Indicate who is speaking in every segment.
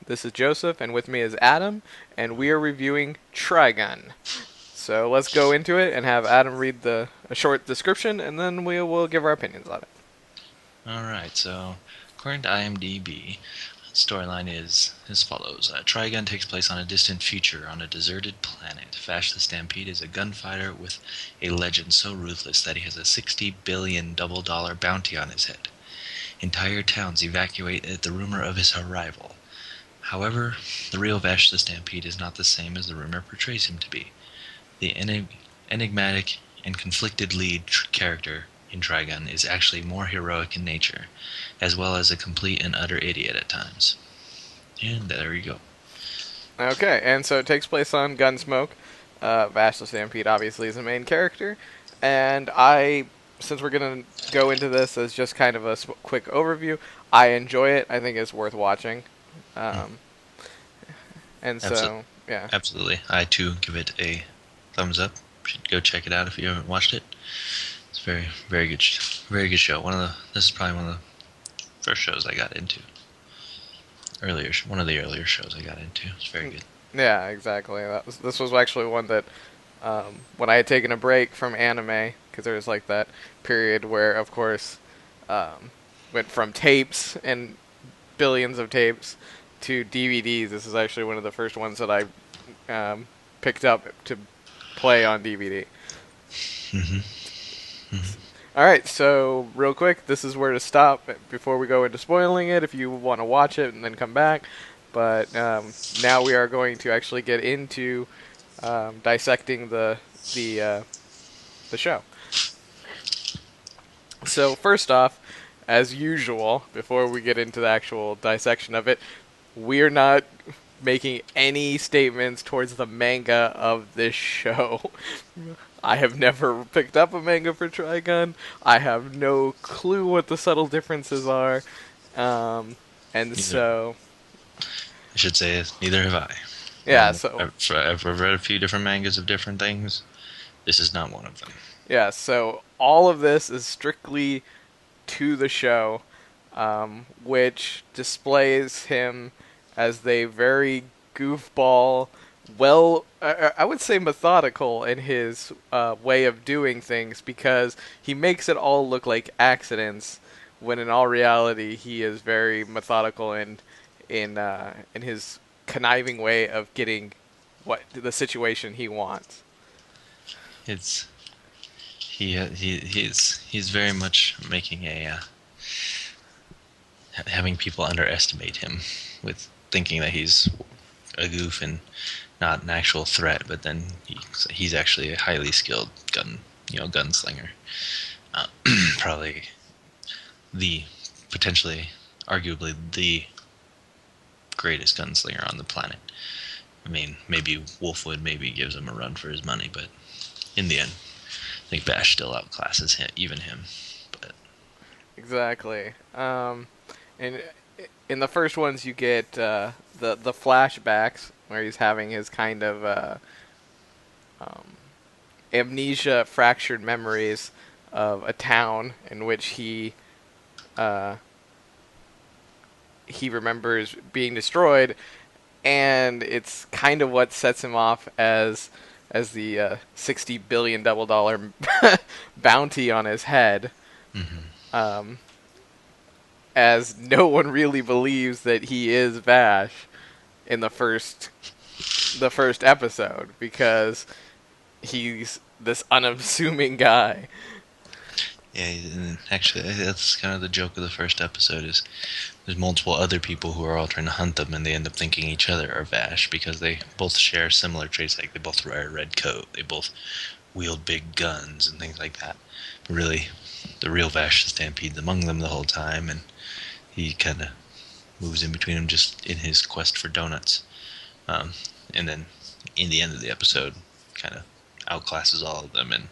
Speaker 1: This is Joseph, and with me is Adam, and we are reviewing Trigun. So let's go into it and have Adam read a short description, and then we will give our opinions on it.
Speaker 2: Alright, so according to IMDb, storyline is as follows. Trigun takes place on a distant future on a deserted planet. Vash the Stampede is a gunfighter with a legend so ruthless that he has a $60 billion double dollar bounty on his head. Entire towns evacuate at the rumor of his arrival. However, the real Vash the Stampede is not the same as the rumor portrays him to be. The enigmatic and conflicted lead character in Trigun is actually more heroic in nature, as well as a complete and utter idiot at times. And there you go.
Speaker 1: Okay, and so it takes place on Gunsmoke. Vash the Stampede obviously is the main character, and since we're gonna go into this as just kind of a quick overview, I enjoy it. I think it's worth watching. Um, and
Speaker 2: Absolutely.
Speaker 1: so, yeah.
Speaker 2: Absolutely. I too give it a thumbs up. You should go check it out if you haven't watched it. It's very good, very good show. This is probably one of the first shows I got into. One of the earlier shows I got into. It's very good.
Speaker 1: Yeah, exactly. This was actually one that when I had taken a break from anime, because there was like that period where, of course, went from tapes and billions of tapes to DVDs. This is actually one of the first ones that I picked up to play on DVD.
Speaker 2: Mm-hmm.
Speaker 1: All right, so real quick, this is where to stop before we go into spoiling it. If you want to watch it and then come back, but now we are going to actually get into dissecting the show. So first off, as usual, before we get into the actual dissection of it, we're not making any statements towards the manga of this show. I have never picked up a manga for Trigun. I have no clue what the subtle differences are. And
Speaker 2: Neither.
Speaker 1: so,
Speaker 2: I should say neither have I.
Speaker 1: yeah, so
Speaker 2: I've read a few different mangas of different things. This is not one of them.
Speaker 1: yeah, so all of this is strictly to the show, which displays him as a very goofball, well, I would say methodical in his way of doing things because he makes it all look like accidents, when in all reality he is very methodical in his conniving way of getting what the situation he wants.
Speaker 2: It's he's very much making having people underestimate him with thinking that he's a goof and not an actual threat, but then he's actually a highly skilled gunslinger. Uh, Probably the potentially, arguably the greatest gunslinger on the planet. I mean, maybe Wolfwood maybe gives him a run for his money, but in the end, I think Bash still outclasses him. But
Speaker 1: Exactly. And in the first ones, you get the flashbacks where he's having his kind of um, amnesia, fractured memories of a town in which uh, he remembers being destroyed, and it's kind of what sets him off as the $60 billion double dollar bounty on his head.
Speaker 2: mm-hmm.
Speaker 1: Um, as no one really believes that he is Vash in the first episode because he's this unassuming guy.
Speaker 2: Yeah, and actually, that's kind of the joke of the first episode is there's multiple other people who are all trying to hunt them, and they end up thinking each other are Vash because they both share similar traits, like they both wear a red coat, they both wield big guns and things like that. But really, the real Vash stampedes among them the whole time, and he kind of moves in between them just in his quest for donuts. And then in the end of the episode, kind of outclasses all of them and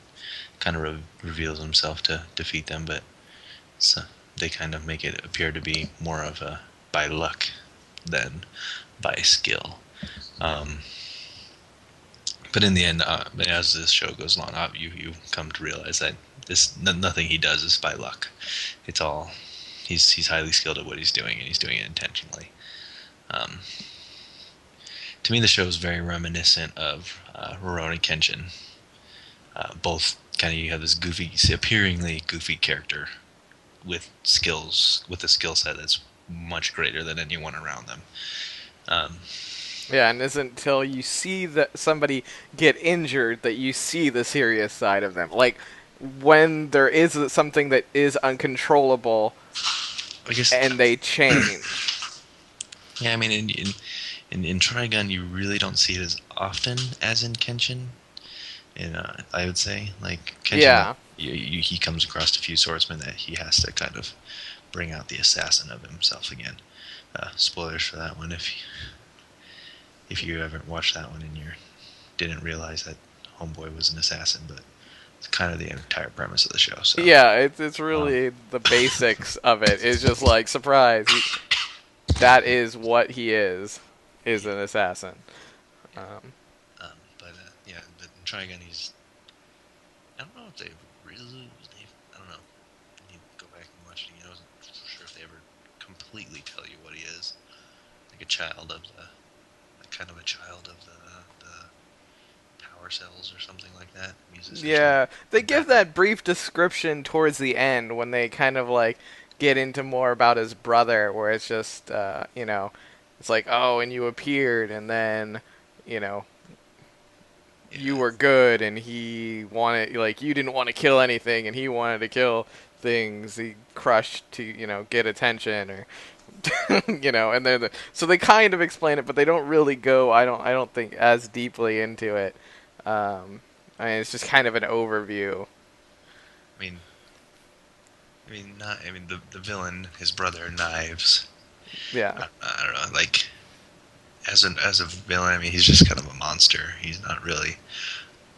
Speaker 2: kind of reveals himself to defeat them, but so they kind of make it appear to be more of a by luck than by skill. Um, but in the end, as this show goes along, you come to realize that nothing he does is by luck. It's all he's highly skilled at what he's doing, and he's doing it intentionally. Um, to me, the show is very reminiscent of Rurouni Kenshin. Both kind of, you have this goofy, appearingly goofy character with skills, with a skill set that's much greater than anyone around them. Um,
Speaker 1: Yeah, and it's until you see that somebody get injured that you see the serious side of them. Like when there is something that is uncontrollable
Speaker 2: I guess,
Speaker 1: and they change.
Speaker 2: yeah. I mean, in Trigun, you really don't see it as often as in Kenshin. And I would say, like Kenshin,
Speaker 1: Yeah.
Speaker 2: he comes across a few swordsmen that he has to kind of bring out the assassin of himself again. Spoilers for that one if you haven't watched that one and you didn't realize that Homeboy was an assassin, but it's kind of the entire premise of the show. So,
Speaker 1: Yeah, it's
Speaker 2: um,
Speaker 1: really the basics of it. It's just like surprise. That is what he is an assassin. Um,
Speaker 2: yeah, but in Trigun, I don't know if they really, I don't know. I need to go back and watch it again. I wasn't sure if they ever completely tell you what he is, like a child of like kind of a child of the power cells or something like that. Uses something
Speaker 1: yeah, they
Speaker 2: like
Speaker 1: give
Speaker 2: that, right?
Speaker 1: that brief description towards the end when they kind of like get into more about his brother, where it's just it's like, oh, and you appeared, and then you know you
Speaker 2: Yeah,
Speaker 1: were good, and he wanted, like, you didn't want to kill anything, and he wanted to kill things. He crushed to get attention, or and so they kind of explain it, but they don't really go. I don't think as deeply into it. I mean, it's just kind of an overview.
Speaker 2: I mean, not. I mean, the villain, his brother, Knives.
Speaker 1: Yeah.
Speaker 2: I don't know. Like as a villain, I mean, he's just kind of a monster. He's not really.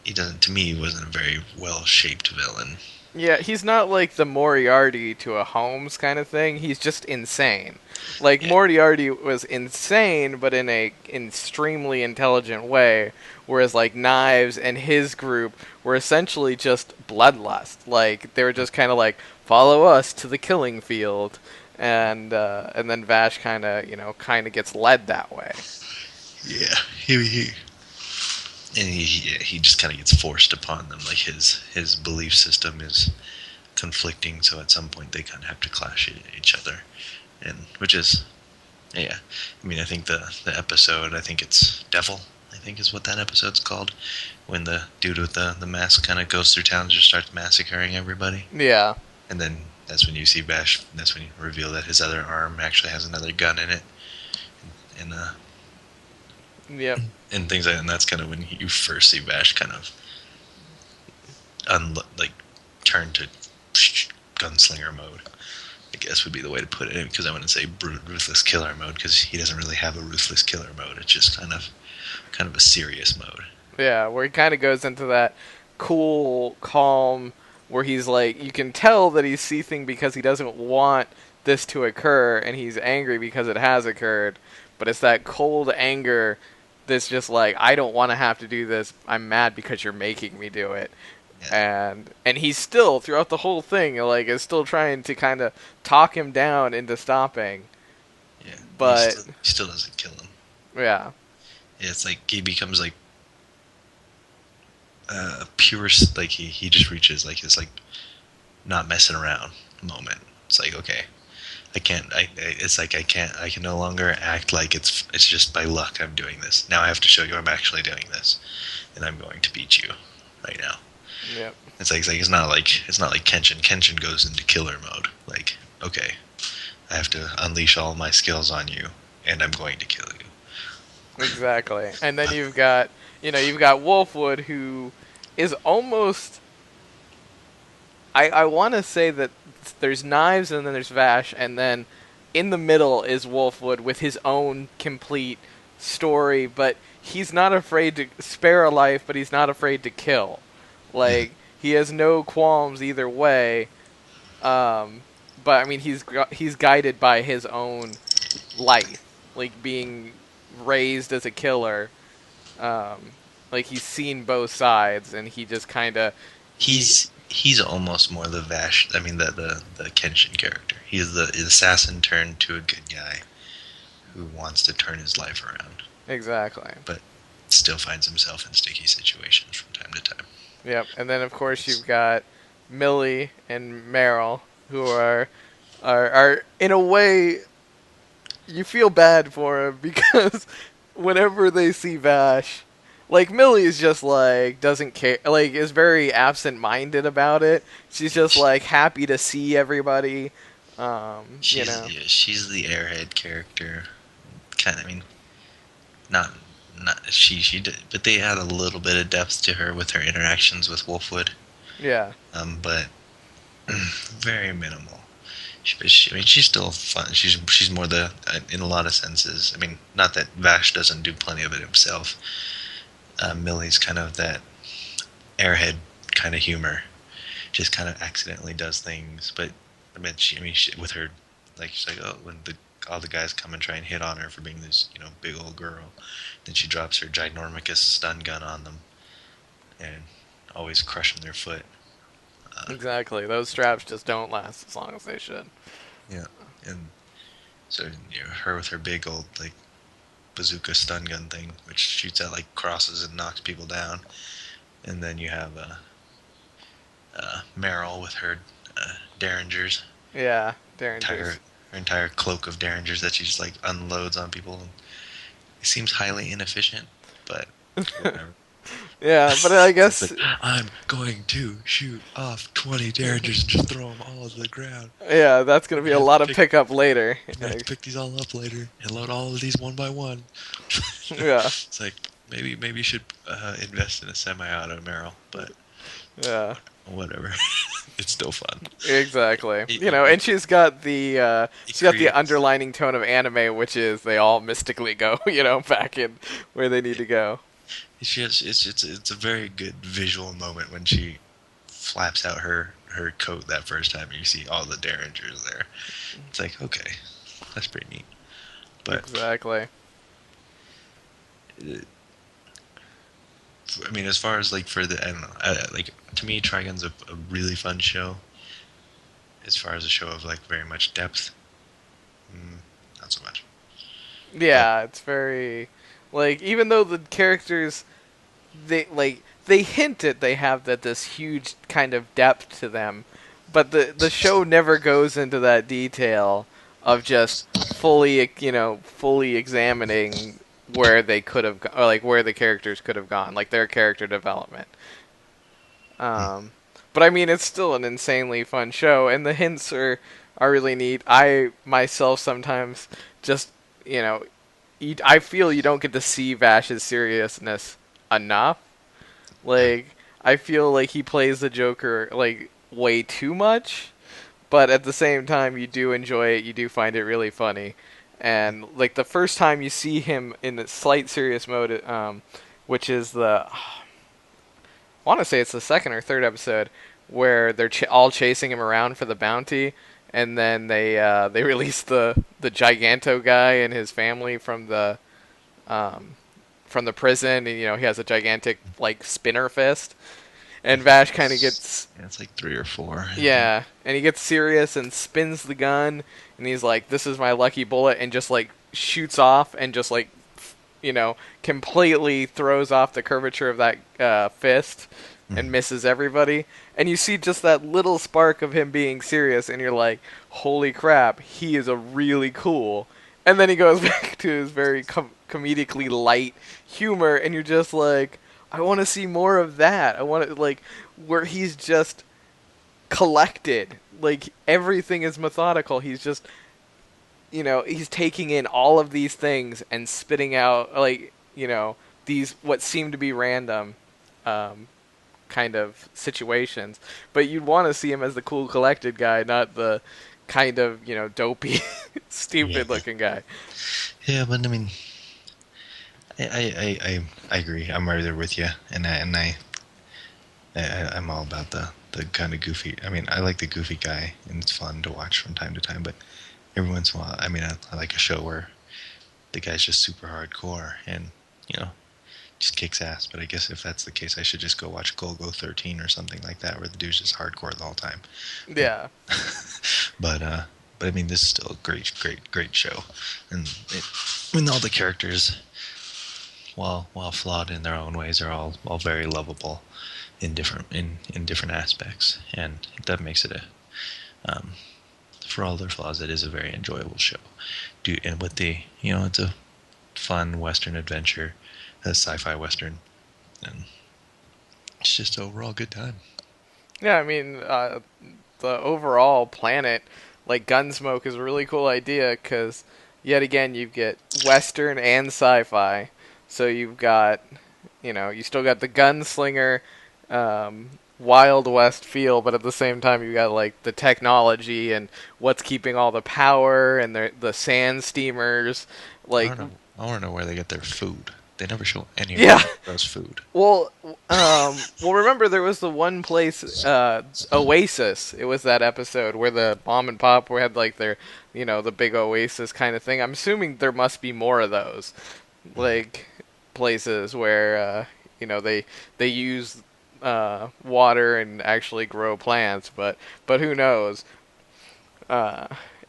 Speaker 2: He doesn't. To me, he wasn't a very well shaped villain.
Speaker 1: Yeah, he's not like the Moriarty to a Holmes kind of thing. He's just insane. Like
Speaker 2: Yeah,
Speaker 1: Moriarty was insane, but in a extremely intelligent way. Whereas like Knives and his group were essentially just bloodlust. Like they were just kind of like follow us to the killing field, and then Vash kind of gets led that way.
Speaker 2: yeah. He just kind of gets forced upon them. Like his belief system is conflicting, so at some point they kind of have to clash each other, and which is, yeah. I mean, I think the episode, I think it's Devil, I think is what that episode's called, when the dude with the mask kind of goes through town and just starts massacring everybody,
Speaker 1: Yeah.
Speaker 2: and then that's when you see Bash. That's when you reveal that his other arm actually has another gun in it, and
Speaker 1: Yep.
Speaker 2: and things like. And that's kind of when you first see Bash kind of like turn to gunslinger mode, I guess would be the way to put it. Because I wouldn't say ruthless killer mode, because he doesn't really have a ruthless killer mode. It's just kind of a serious mode.
Speaker 1: Yeah, where he kind of goes into that cool, calm, where he's like, you can tell that he's seething because he doesn't want this to occur, and he's angry because it has occurred. But it's that cold anger that's just like, I don't want to have to do this. I'm mad because you're making me do it.
Speaker 2: Yeah,
Speaker 1: And he's still throughout the whole thing like is still trying to kind of talk him down into stopping.
Speaker 2: yeah.
Speaker 1: But
Speaker 2: He still doesn't kill him.
Speaker 1: yeah,
Speaker 2: Yeah, it's like he becomes like pure. Like he just reaches like this like not messing around moment. It's like, okay, I can't. It's like I can't. I can no longer act like it's just by luck I'm doing this. Now I have to show you I'm actually doing this, and I'm going to beat you right now.
Speaker 1: yep,
Speaker 2: It's not like Kenshin. Kenshin goes into killer mode. Like, okay, I have to unleash all my skills on you, and I'm going to kill you.
Speaker 1: exactly. And then you've got Wolfwood, who is almost. I want to say that there's Knives and then there's Vash, and then in the middle is Wolfwood with his own complete story, but he's not afraid to spare a life, but he's not afraid to kill. Like he has no qualms either way. Um, but I mean, he's guided by his own life, like being raised as a killer. Um, like he's seen both sides, and he just kind of he
Speaker 2: He's almost more the Vash. I mean, the Kenshin character. He's the assassin turned to a good guy. who wants to turn his life around,
Speaker 1: Exactly.
Speaker 2: but still finds himself in sticky situations from time to time.
Speaker 1: Yep. And then of course
Speaker 2: It's,
Speaker 1: you've got Millie and Meryl, who are in a way you feel bad for him because whenever they see Vash, like Millie is just like doesn't care, like is very absent-minded about it. She's just like happy to see everybody. You
Speaker 2: she's
Speaker 1: know.
Speaker 2: yeah, she's the airhead character. Kind of, I mean, not not she did, but they add a little bit of depth to her with her interactions with Wolfwood.
Speaker 1: Yeah.
Speaker 2: But very minimal. I mean, she's still fun. She's more the in a lot of senses. I mean, not that Vash doesn't do plenty of it himself. Millie's kind of that airhead kind of humor. Just kind of accidentally does things, but with her, like she's like, oh, when all the guys come and try and hit on her for being this, big old girl, then she drops her ginormous stun gun on them and always crushing their foot.
Speaker 1: Exactly. Those straps just don't last as long as they should.
Speaker 2: Yeah, and so her with her big old like bazooka stun gun thing, which shoots out like crosses and knocks people down, and then you have Meryl with her derringers,
Speaker 1: Yeah,
Speaker 2: entire
Speaker 1: Derringers.
Speaker 2: her entire cloak of derringers that she just like unloads on people. And it seems highly inefficient, but whatever.
Speaker 1: Yeah, but I
Speaker 2: It's
Speaker 1: guess
Speaker 2: like I'm going to shoot off 20 derringers and just throw them all to the ground.
Speaker 1: yeah, that's gonna
Speaker 2: I'm
Speaker 1: be
Speaker 2: gonna
Speaker 1: a
Speaker 2: have to
Speaker 1: lot of
Speaker 2: pick
Speaker 1: pickup later.
Speaker 2: I'm gonna have to pick these all up later and load all of these one by one.
Speaker 1: Yeah,
Speaker 2: It's like maybe you should invest in a semi-auto Meryl, but
Speaker 1: yeah,
Speaker 2: whatever. It's still fun.
Speaker 1: exactly.
Speaker 2: It,
Speaker 1: You
Speaker 2: it,
Speaker 1: know,
Speaker 2: it,
Speaker 1: and
Speaker 2: it
Speaker 1: she's got the
Speaker 2: creates.
Speaker 1: underlining tone of anime, which is they all mystically go, back in where they need to go.
Speaker 2: It's a very good visual moment when she flaps out her coat that first time and you see all the derringers there. It's like, okay, that's pretty neat. But
Speaker 1: Exactly.
Speaker 2: uh, I mean, as far as like for the I don't know, like to me, Trigun's a really fun show. As far as a show of like very much depth, mm, not so much. But
Speaker 1: Yeah, it's very like even though the characters they hint at they have that this huge kind of depth to them, but the show never goes into that detail of just fully examining where they could have or like where the characters could have gone, like their character development.
Speaker 2: mm,
Speaker 1: Um, but I mean, it's still an insanely fun show, and the hints are really neat. I myself sometimes just you know I feel you don't get to see Vash's seriousness enough.
Speaker 2: yeah,
Speaker 1: Like I feel like he plays the Joker like way too much, but at the same time you do enjoy it. You do find it really funny, and like the first time you see him in the slight serious mode, which is I want to say it's the second or third episode where they're all chasing him around for the bounty, and then they release the Giganto guy and his family um, from the prison, and he has a gigantic like spinner fist,
Speaker 2: I
Speaker 1: and
Speaker 2: think
Speaker 1: Vash kind of
Speaker 2: it's
Speaker 1: gets
Speaker 2: yeah, it's like 3 or 4. I think.
Speaker 1: yeah, and he gets serious and spins the gun, and he's like, "This is my lucky bullet," and just like shoots off and just like completely throws off the curvature of that fist and
Speaker 2: Mm.
Speaker 1: misses everybody. And you see just that little spark of him being serious, and you're like, "Holy crap, he is a really cool." And then he goes back to his very comedically light humor, and you're just like, "I want to see more of that. I want to like where he's just collected. Like everything is methodical. He's just he's taking in all of these things and spitting out like these what seem to be random um, kind of situations. But you'd want to see him as the cool, collected guy, not the kind of dopey,
Speaker 2: Yeah,
Speaker 1: stupid looking guy.
Speaker 2: yeah, but I mean, I agree. I'm right there with you, I'm all about the kind of goofy. I mean, I like the goofy guy, and it's fun to watch from time to time. But every once in a while, I mean, I like a show where the guy's just super hardcore and you know just kicks ass. But I guess if that's the case, I should just go watch Golgo 13 or something like that, where the dude's just hardcore the whole time. But
Speaker 1: Yeah,
Speaker 2: but But I mean, this is still a great show, and when all the characters, while flawed in their own ways, are all very lovable in different aspects, and that makes it um, for all their flaws, it is a very enjoyable show. And with it's a fun Western adventure, a sci-fi Western, and it's just overall good time.
Speaker 1: Yeah, I mean, the overall planet, like Gunsmoke, is a really cool idea because, yet again, you get Western and sci-fi. So you've got, you still got the gunslinger, Wild West feel, but at the same time, you got like the technology and what's keeping all the power and the sand steamers,
Speaker 2: I
Speaker 1: like.
Speaker 2: don't know. I want to know where they get their food. They never show anywhere
Speaker 1: Yeah.
Speaker 2: that grows food.
Speaker 1: Well, remember there was the one place, Oasis. It was that episode where the mom and pop had like their, the big Oasis kind of thing. I'm assuming there must be more of those, like places where, they use water and actually grow plants. But who knows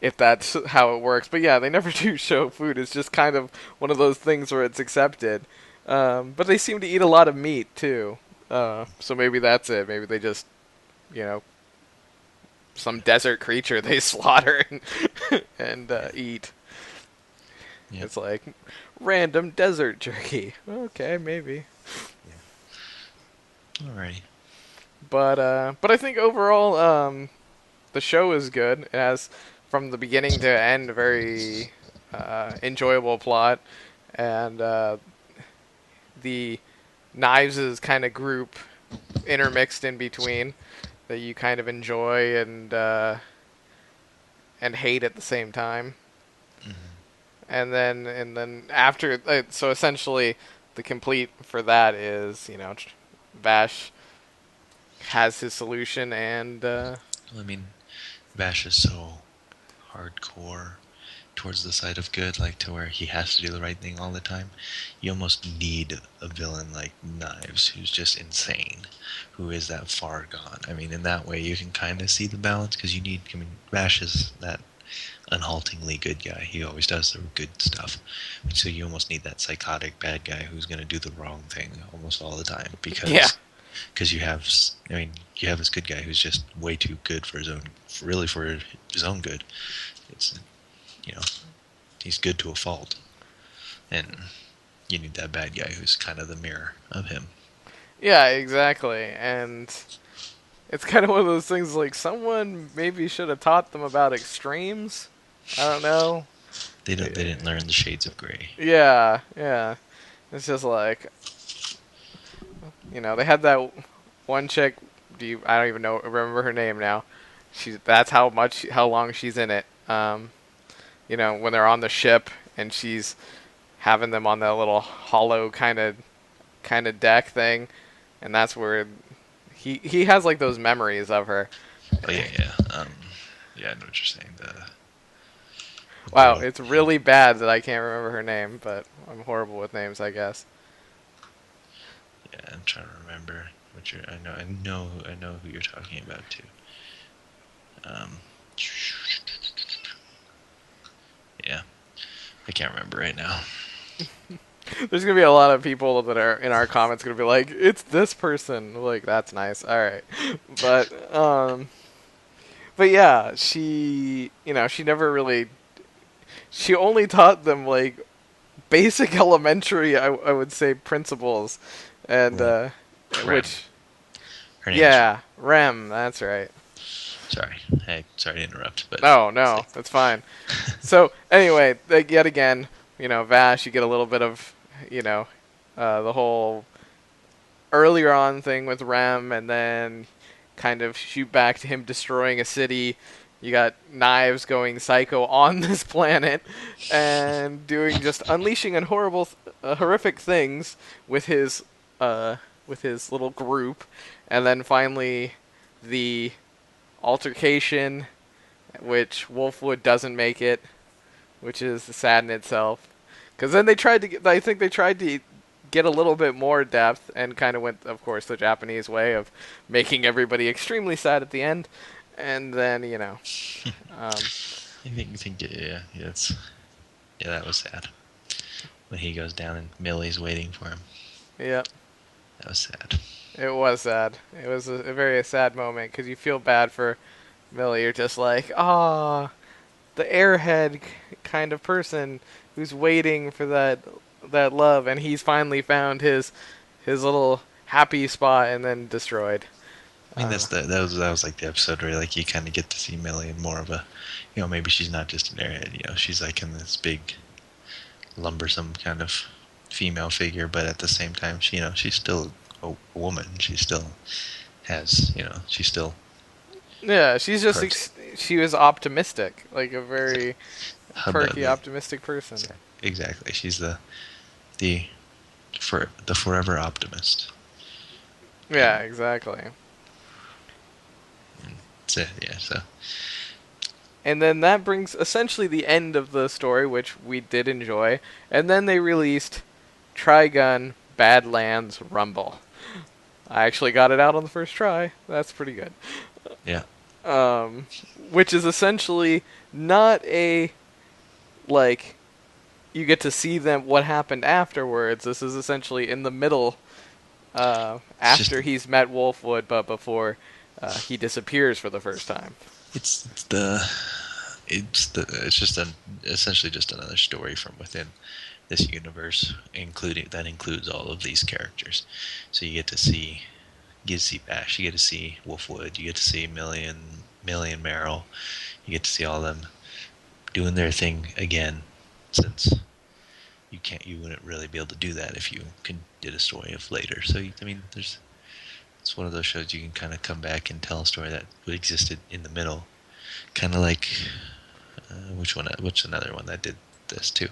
Speaker 1: if that's how it works. But yeah, they never do show food. It's just kind of one of those things where it's accepted. But they seem to eat a lot of meat too. So maybe that's it. Maybe they just, you know, some desert creature they slaughter and eat.
Speaker 2: Yep.
Speaker 1: It's like random desert jerky. Okay, maybe.
Speaker 2: Alrighty.
Speaker 1: But I think overall, the show is good. It has from the beginning to end a very enjoyable plot, and the Knives' kind of group intermixed in between that you kind of enjoy and hate at the same time. And then after, so essentially, the complete for that is Vash has his solution and
Speaker 2: Well, I mean, Vash is so hardcore towards the side of good, like to where he has to do the right thing all the time. You almost need a villain like Knives, who's just insane, who is that far gone. I mean, in that way, you can kind of see the balance because you need. I mean, Vash is that unhaltingly good guy. He always does the good stuff. So you almost need that psychotic bad guy who's going to do the wrong thing almost all the time
Speaker 1: yeah,
Speaker 2: because you have, I mean, you have this good guy who's just way too good for his own, really for his own good. It's, you know, he's good to a fault, and you need that bad guy who's kind of the mirror of him.
Speaker 1: yeah, exactly. And it's kind of one of those things like someone maybe should have taught them about extremes. I don't know.
Speaker 2: They didn't learn the shades of gray.
Speaker 1: Yeah, yeah. It's just like they had that one chick. I don't even remember her name now. That's how long she's in it. When they're on the ship and she's having them on that little hollow kind of deck thing, and that's where he has like those memories of her.
Speaker 2: Oh yeah. Yeah, I know what you're saying. The
Speaker 1: Wow,
Speaker 2: girl.
Speaker 1: it's really bad that I can't remember her name, but I'm horrible with names, I guess.
Speaker 2: Yeah, I'm trying to remember what you're. I know who you're talking about too. Um, yeah, I can't remember right now.
Speaker 1: There's gonna be a lot of people that are in our comments gonna be like, "It's this person." Like, that's nice. All right, but yeah, she never really. She only taught them like basic elementary, I would say, principles, and
Speaker 2: Rem. Rem.
Speaker 1: which
Speaker 2: Her name's.
Speaker 1: yeah, Rem. That's right.
Speaker 2: Sorry. Hey, sorry to interrupt, but
Speaker 1: No, that's fine. So anyway, like, yet again, Vash, you get a little bit of, the whole earlier on thing with Rem, and then kind of shoot back to him destroying a city. You got Knives going psycho on this planet and doing just unleashing on horrific things with his little group, and then finally the altercation, which Wolfwood doesn't make it, which is sad in itself. Because then I think they tried to get a little bit more depth and kind of went, of course, the Japanese way of making everybody extremely sad at the end. And then, um,
Speaker 2: I think yeah, that was sad when he goes down and Millie's waiting for him.
Speaker 1: Yep.
Speaker 2: That was sad.
Speaker 1: It was sad. It was a very sad moment because you feel bad for Millie. You're just like, ah, the airhead kind of person who's waiting for that love, and he's finally found his little happy spot, and then destroyed.
Speaker 2: I mean, that was like the episode where like you kind of get to see Millie in more of a, maybe she's not just an airhead. She's like in this big, lumbersome kind of female figure, but at the same time, she's still a woman. She still has, she's still
Speaker 1: Yeah, she's just
Speaker 2: person.
Speaker 1: she was optimistic, like a very perky,
Speaker 2: The,
Speaker 1: optimistic person.
Speaker 2: exactly. She's the the forever optimist.
Speaker 1: Yeah,
Speaker 2: And
Speaker 1: exactly.
Speaker 2: so, yeah, so
Speaker 1: And then that brings essentially the end of the story, which we did enjoy. And then they released Trigun Badlands Rumble. I actually got it out on the first try. That's pretty good.
Speaker 2: yeah,
Speaker 1: Um, which is essentially not a like you get to see them what happened afterwards. This is essentially in the middle
Speaker 2: it's just
Speaker 1: after he's met Wolfwood, but before he disappears for the first time.
Speaker 2: it's the it's just essentially just another story from within this universe, including that includes all of these characters. So you get to see Bash, you get to see Wolfwood, you get to see Millie and Meryl, you get to see all of them doing their thing again, since you wouldn't really be able to do that if you did a story of later. So I mean, it's one of those shows you can kind of come back and tell a story that existed in the middle, kind of like which another one that did this too.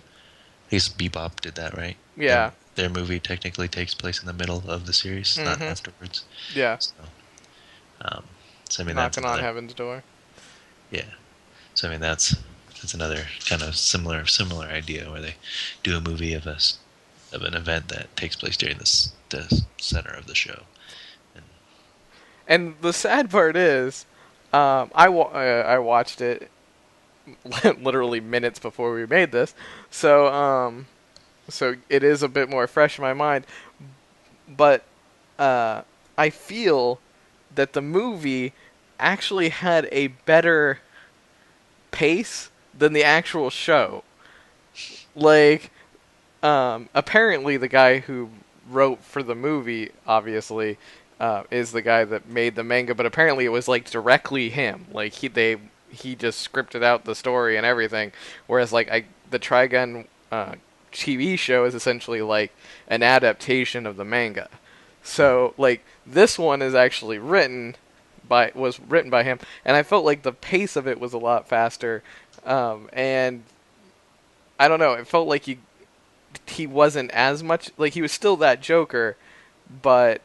Speaker 2: I guess Bebop did that, right?
Speaker 1: Yeah.
Speaker 2: Their movie technically takes place in the middle of the series, not
Speaker 1: Mhm.
Speaker 2: afterwards.
Speaker 1: Yeah.
Speaker 2: Um, so I mean that's
Speaker 1: Knocking on
Speaker 2: another,
Speaker 1: heaven's door.
Speaker 2: yeah. So I mean that's another kind of similar idea where they do a movie of an event that takes place during the center of the show. And
Speaker 1: And the sad part is, I watched it literally minutes before we made this, so it is a bit more fresh in my mind. But uh, I feel that the movie actually had a better pace than the actual show. Like, apparently the guy who wrote for the movie, obviously, is the guy that made the manga. But apparently it was like directly him. Like he just scripted out the story and everything. Whereas the Trigun TV show is essentially like an adaptation of the manga. So like this one is actually was written by him, and I felt like the pace of it was a lot faster. And I don't know, it felt like he wasn't as much like he was still that Joker, but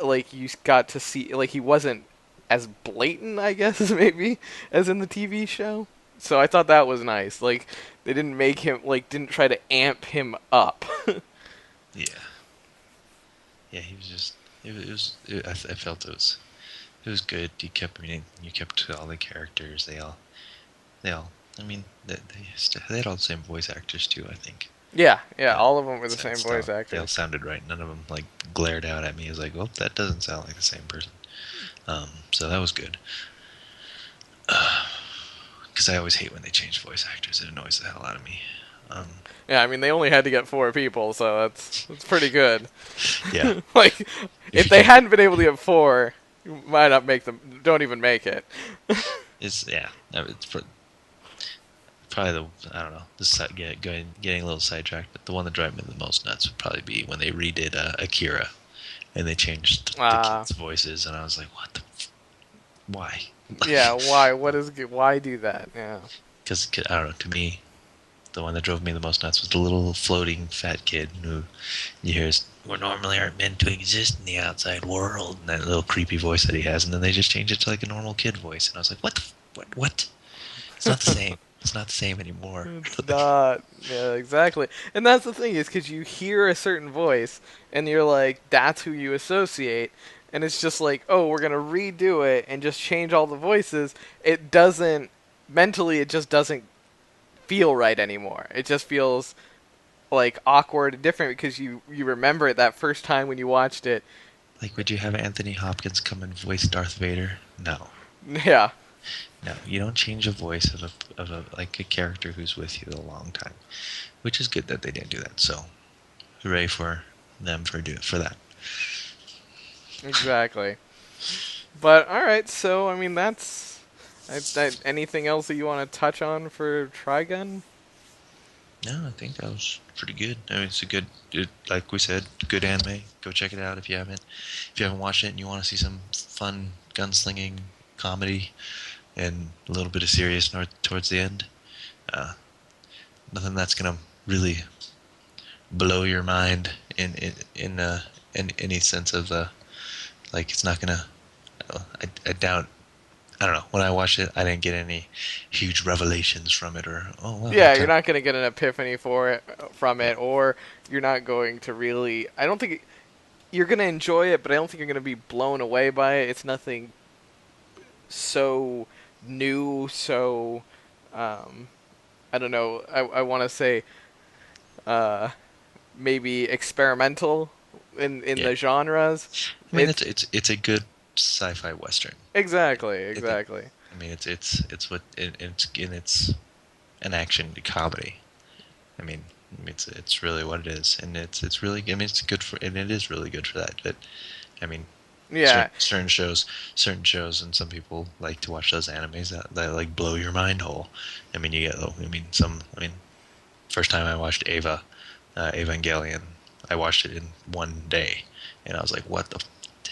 Speaker 1: like you got to see like he wasn't as blatant, I guess, maybe as in the TV show. So I thought that was nice. Like they didn't make him like didn't try to amp him up.
Speaker 2: yeah, yeah, he was just I felt it was good. You kept reading, you kept all the characters. They all. I mean, they had all the same voice actors too. I think.
Speaker 1: Yeah, yeah,
Speaker 2: Yeah,
Speaker 1: all of them were the same
Speaker 2: it's
Speaker 1: voice
Speaker 2: they all
Speaker 1: actors.
Speaker 2: sounded right. None of them like glared out at me as like, oh, that doesn't sound like the same person. So that was good. Because I always hate when they change voice actors. It annoys the hell out of me. Um,
Speaker 1: Yeah, I mean they only had to get 4 people, so that's pretty good.
Speaker 2: yeah,
Speaker 1: Like
Speaker 2: if
Speaker 1: if
Speaker 2: you
Speaker 1: they
Speaker 2: can't,
Speaker 1: hadn't been able to get 4, you might not make them. Don't even make it.
Speaker 2: it's yeah, no, it's probably I don't know. Getting a little sidetracked, but the one that drove me the most nuts would probably be when they redid Akira, and they changed the
Speaker 1: Ah,
Speaker 2: kids' voices, and I was like, what the, why?
Speaker 1: yeah. Why? Why do that? Yeah.
Speaker 2: Because I don't know. To me, the one that drove me the most nuts was the little floating fat kid who you hear is, we normally aren't meant to exist in the outside world, and that little creepy voice that he has, and then they just change it to like a normal kid voice, and I was like, what? It's not the same. It's not the same anymore.
Speaker 1: It's not. Yeah, exactly. And that's the thing is because you hear a certain voice and you're like, that's who you associate. And it's just like, oh, we're gonna redo it and just change all the voices. It doesn't. mentally it just doesn't feel right anymore. It just feels like awkward and different because you remember it that first time when you watched it.
Speaker 2: Like, would you have Anthony Hopkins come and voice Darth Vader? No.
Speaker 1: Yeah,
Speaker 2: No, you don't change the voice of a like a character who's with you a long time, which is good that they didn't do that. So, hooray for them for that.
Speaker 1: exactly. But all right, so I mean that's anything else that you want to touch on for Trigun?
Speaker 2: No, I think that was pretty good. I mean, it's a like we said, good anime. Go check it out if you haven't. If you haven't watched it and you want to see some fun gunslinging comedy and a little bit of serious towards the end, uh, nothing that's gonna really blow your mind in any sense of like it's not gonna. I doubt. I don't know. When I watched it, I didn't get any huge revelations from it, or oh well,
Speaker 1: Yeah, you're
Speaker 2: okay.
Speaker 1: not going to get an epiphany for it from
Speaker 2: Yeah.
Speaker 1: it, or you're not going to really. I don't think you're going to enjoy it, but I don't think you're going to be blown away by it. It's nothing so new, so um, I don't know. I want to say uh, maybe experimental in
Speaker 2: Yeah.
Speaker 1: the genres.
Speaker 2: I mean,
Speaker 1: It's
Speaker 2: it's a good sci-fi western.
Speaker 1: exactly,
Speaker 2: I think.
Speaker 1: exactly.
Speaker 2: I mean, it's what it's an action comedy. I mean, it's really what it is, and it's really. I mean, it's good for, and it is really good for that. But I mean,
Speaker 1: Yeah,
Speaker 2: certain shows, and some people like to watch those animes that like blow your mind whole. I mean, you get. I mean, some. I mean, first time I watched Evangelion, I watched it in one day, and I was like, "What the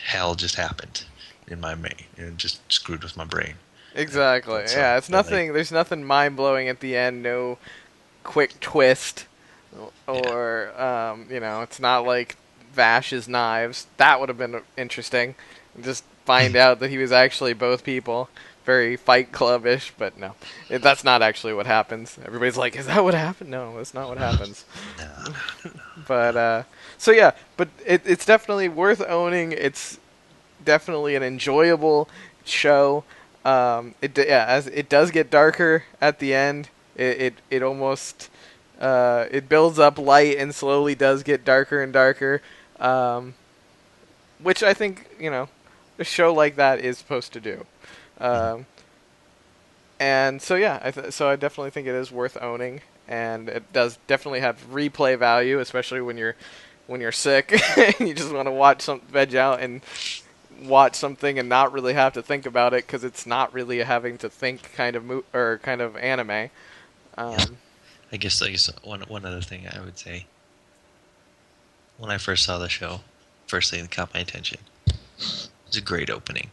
Speaker 2: hell just happened in my brain?" And it just screwed with my brain.
Speaker 1: exactly.
Speaker 2: But so,
Speaker 1: Yeah, it's
Speaker 2: but like,
Speaker 1: nothing. There's nothing mind blowing at the end. No quick twist,
Speaker 2: yeah,
Speaker 1: or it's not like Vash's knives. That would have been interesting. Just find out that he was actually both people. Very Fight Club-ish, but no, that's not actually what happens. Everybody's like, "Is that what happened?" No, that's not what happens.
Speaker 2: no, no,
Speaker 1: But so yeah, but it's definitely worth owning. It's definitely an enjoyable show. As it does get darker at the end. It almost it builds up light and slowly does get darker and darker, um, which I think a show like that is supposed to do.
Speaker 2: no.
Speaker 1: Um, and so yeah, so I definitely think it is worth owning, and it does definitely have replay value, especially when you're sick and you just want to watch some veg out and watch something and not really have to think about it because it's not really a having to think kind of or kind of anime.
Speaker 2: Yeah.
Speaker 1: Um,
Speaker 2: I guess one other thing I would say when I first saw the show, first thing that caught my attention was a great opening.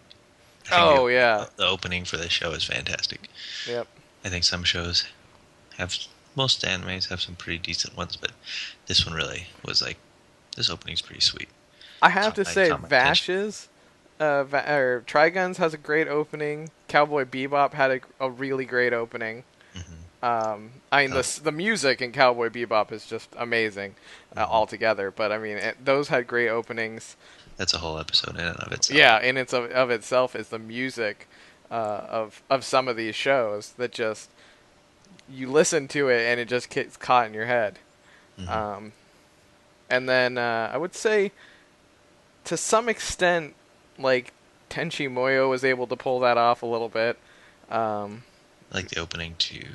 Speaker 2: I think
Speaker 1: oh yeah,
Speaker 2: the opening for this show is fantastic.
Speaker 1: yep.
Speaker 2: I think some shows have most animes have some pretty decent ones, but this one really was like this opening's pretty sweet.
Speaker 1: I have to say,
Speaker 2: Caught my attention.
Speaker 1: Vash's or Triguns has a great opening. Cowboy Bebop had a really great opening.
Speaker 2: Hmm.
Speaker 1: I mean,
Speaker 2: Oh,
Speaker 1: the music in Cowboy Bebop is just amazing
Speaker 2: hmm.
Speaker 1: altogether. But I mean, those had great openings.
Speaker 2: That's a whole episode in and of itself.
Speaker 1: Yeah, and it's of itself is the music of some of these shows that just you listen to it and it just gets caught in your head.
Speaker 2: Hmm.
Speaker 1: Um, and then I would say to some extent, like Tenchi Muyo was able to pull that off a little bit. Um,
Speaker 2: I like the opening to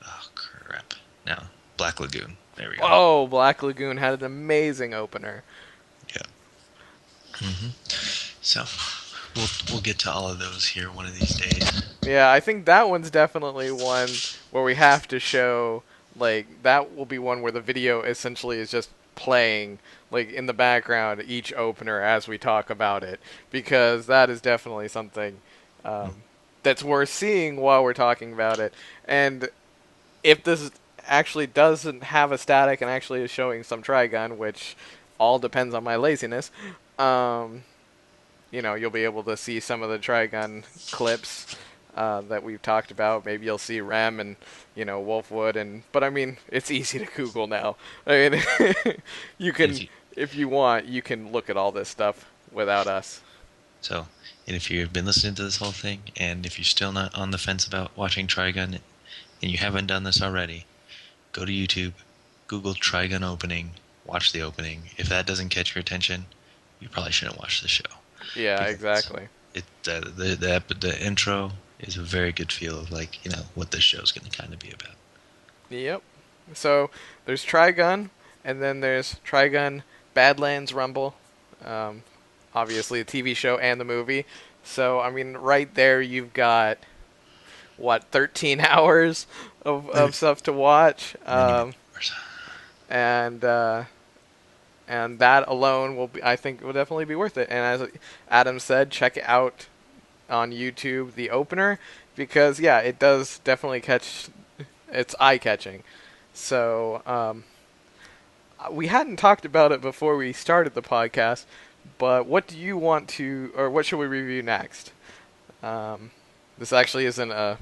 Speaker 2: oh crap now Black Lagoon. There we go.
Speaker 1: oh, Black Lagoon had an amazing opener.
Speaker 2: Yeah. Hmm. So we'll get to all of those here one of these days.
Speaker 1: Yeah, I think that one's definitely one where we have to show like that will be one where the video essentially is just playing like in the background each opener as we talk about it because that is definitely something
Speaker 2: Mm.
Speaker 1: um, that's worth seeing while we're talking about it. And if this actually doesn't have a static and actually is showing some Trigun, which all depends on my laziness, um, you'll be able to see some of the Trigun clips that we've talked about. Maybe you'll see Rem and Wolfwood, but I mean, it's easy to Google now. I mean, you
Speaker 2: And if
Speaker 1: can, if you want, you can look at all this stuff without us.
Speaker 2: So, and if you've been listening to this whole thing, and if you're still not on the fence about watching Trigun, and you haven't done this already, go to YouTube, Google Trigun opening, watch the opening. If that doesn't catch your attention, you probably shouldn't watch the show,
Speaker 1: Yeah,
Speaker 2: because
Speaker 1: exactly.
Speaker 2: the intro is a very good feel of, like, what this show's going to kind of be about.
Speaker 1: Yep. So there's Trigun, and then there's Trigun Badlands Rumble. Um, Obviously, a TV show and the movie. So I mean, right there you've got what 13 hours of
Speaker 2: Many,
Speaker 1: stuff to watch,
Speaker 2: many hours.
Speaker 1: and and that alone will be, I think, will definitely be worth it. And as Adam said, check it out on YouTube, the opener, because yeah, it does definitely catch. It's eye catching. So we hadn't talked about it before we started the podcast, but what do you want to, or what should we review next? This actually isn't a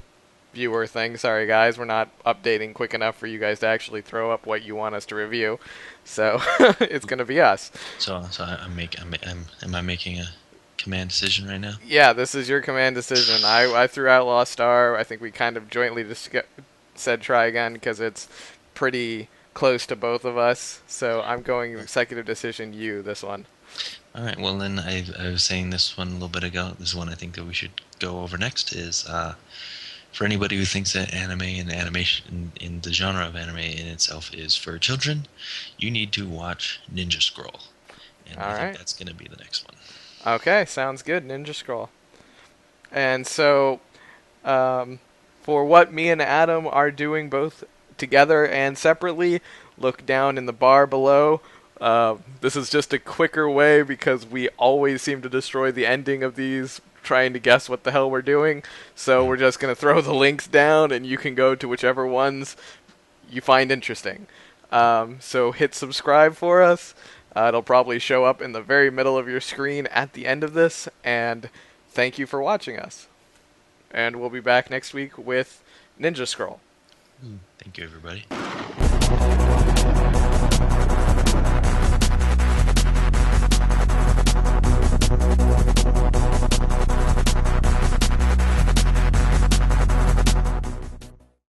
Speaker 1: viewer thing. Sorry, guys, we're not updating quick enough for you guys to actually throw up what you want us to review. So it's gonna be us.
Speaker 2: So am I making a command decision right now?
Speaker 1: Yeah, this is your command decision. I threw out Lost Star. I think we kind of jointly said try again because it's pretty close to both of us. So I'm going executive decision you this one.
Speaker 2: All right. Well, then I was saying this one a little bit ago. This one I think that we should go over next is for anybody who thinks that anime and animation in the genre of anime in itself is for children, you need to watch Ninja Scroll, and
Speaker 1: All
Speaker 2: I think
Speaker 1: right.
Speaker 2: that's going to be the next one.
Speaker 1: Okay, sounds good. Ninja Scroll. And so, um, for what me and Adam are doing both together and separately, look down in the bar below. This is just a quicker way because we always seem to destroy the ending of these trying to guess what the hell we're doing. So we're just going to throw the links down and you can go to whichever ones you find interesting. So hit subscribe for us. It'll probably show up in the very middle of your screen at the end of this. And thank you for watching us. And we'll be back next week with Ninja Scroll.
Speaker 2: Thank you, everybody.